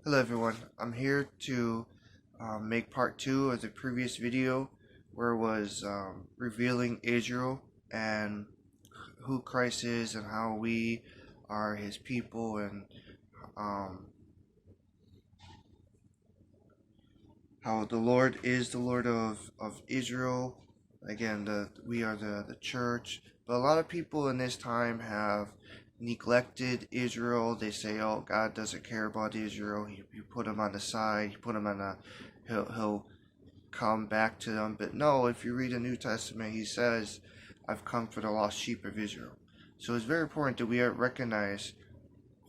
Hello everyone, I'm here to make part 2 of the previous video where it was revealing Israel and who Christ is and how we are his people and um, how the Lord is the Lord of Israel. Again, we are the church. But a lot of people in this time have neglected Israel. They say, "Oh, God doesn't care about Israel. He put him on the side. He put him on a he'll come back to them." But no, if you read the New Testament, he says, "I've come for the lost sheep of Israel." So it's very important that we recognize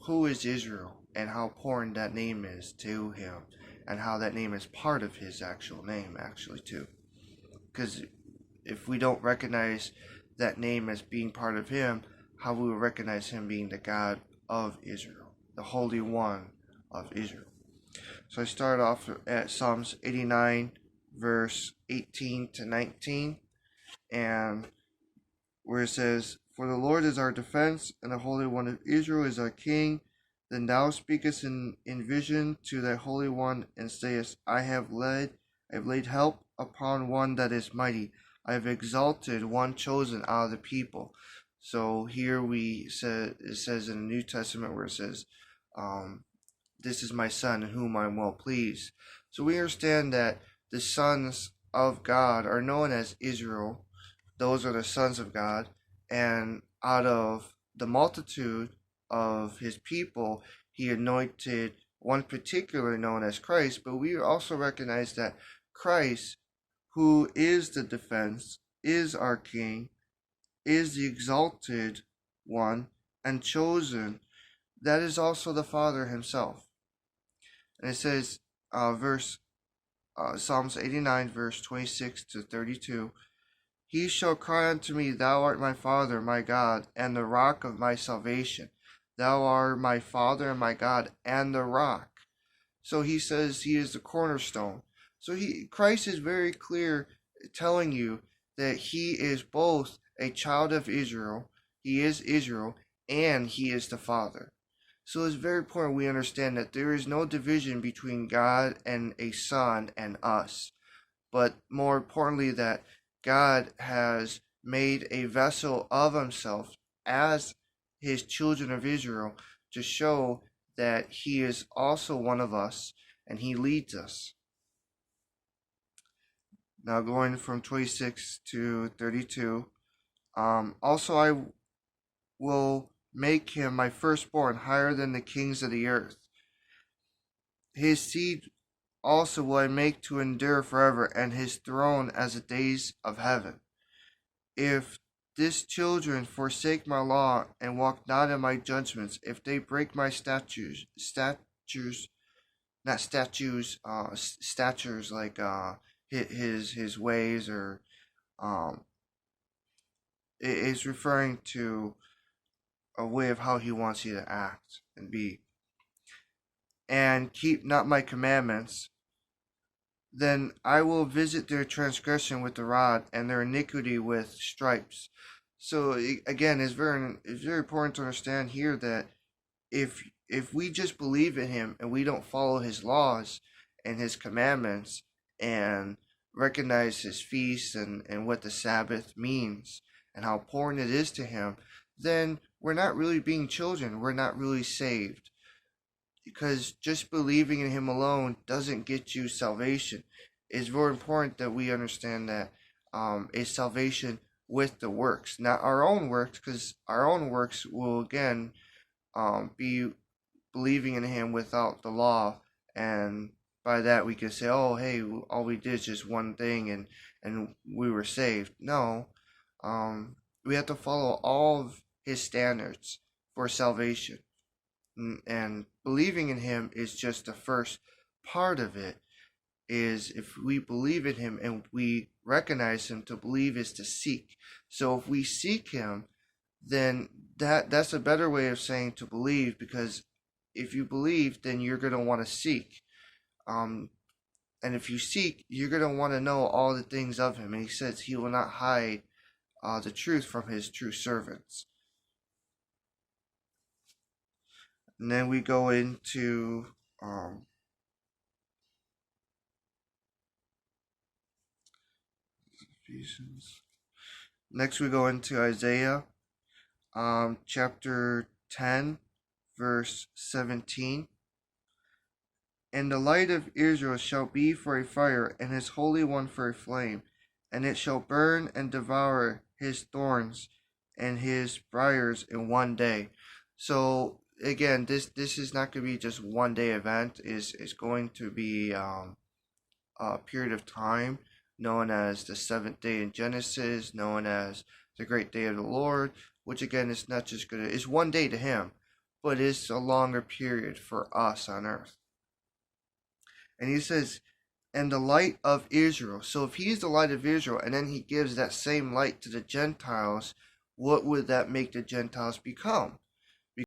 who is Israel and how important that name is to him and how that name is part of his actual name actually too. Because if we don't recognize that name as being part of him, how we will recognize him being the God of Israel, the Holy One of Israel. So I start off at Psalms 89 verse 18 to 19, and where it says, "For the Lord is our defense, and the Holy One of Israel is our King. Then thou speakest in vision to thy Holy One, and sayest, I have laid help upon one that is mighty. I have exalted one chosen out of the people." So here it says in the New Testament where it says, "This is my son in whom I am well pleased." So we understand that the sons of God are known as Israel. Those are the sons of God, and out of the multitude of his people, he anointed one particular known as Christ. But we also recognize that Christ, who is the defense, is our King, is the exalted one and chosen, that is also the Father himself. And it says, Psalms 89, verse 26 to 32, "He shall cry unto me, Thou art my Father, my God, and the rock of my salvation. Thou art my Father and my God, and the rock." So he says he is the cornerstone. So Christ is very clear telling you that he is both a child of Israel, he is Israel, and he is the Father. So it's very important we understand that there is no division between God and a son and us. But more importantly, that God has made a vessel of himself as his children of Israel to show that he is also one of us and he leads us. Now going from 26 to 32, also I will make him my firstborn higher than the kings of the earth. His seed also will I make to endure forever, and his throne as the days of heaven. If this children forsake my law and walk not in my judgments, if they break my not statutes like his ways, or um, it is referring to a way of how he wants you to act and be, and keep not my commandments, then I will visit their transgression with the rod and their iniquity with stripes. So again, it's very important to understand here that if we just believe in him and we don't follow his laws and his commandments and recognize his feasts and what the Sabbath means and how important it is to him, then we're not really being children. We're not really saved. Because just believing in him alone doesn't get you salvation. It's very important that we understand that it's salvation with the works, not our own works, because our own works will again be believing in him without the law, and by that we can say, oh hey, all we did is just one thing and we were saved. No, we have to follow all of his standards for salvation, and believing in him is just the first part of it. Is if we believe in him and we recognize him, to believe is to seek. So if we seek him, then that's a better way of saying to believe, because if you believe, then you're going to want to seek, and if you seek, you're going to want to know all the things of him. And he says he will not hide the truth from his true servants. And then we go into Um, Ephesians. Next, we go into Isaiah, chapter 10, verse 17. And the light of Israel shall be for a fire, and his Holy One for a flame, and it shall burn and devour his thorns and his briars in one day. So again, this is not going to be just one day event. Is going to be a period of time known as the seventh day in Genesis, known as the great day of the Lord, which again is not just going to, it's one day to him, but it's a longer period for us on earth. And he says, and the light of Israel. So if he's the light of Israel and then he gives that same light to the Gentiles, what would that make the Gentiles become?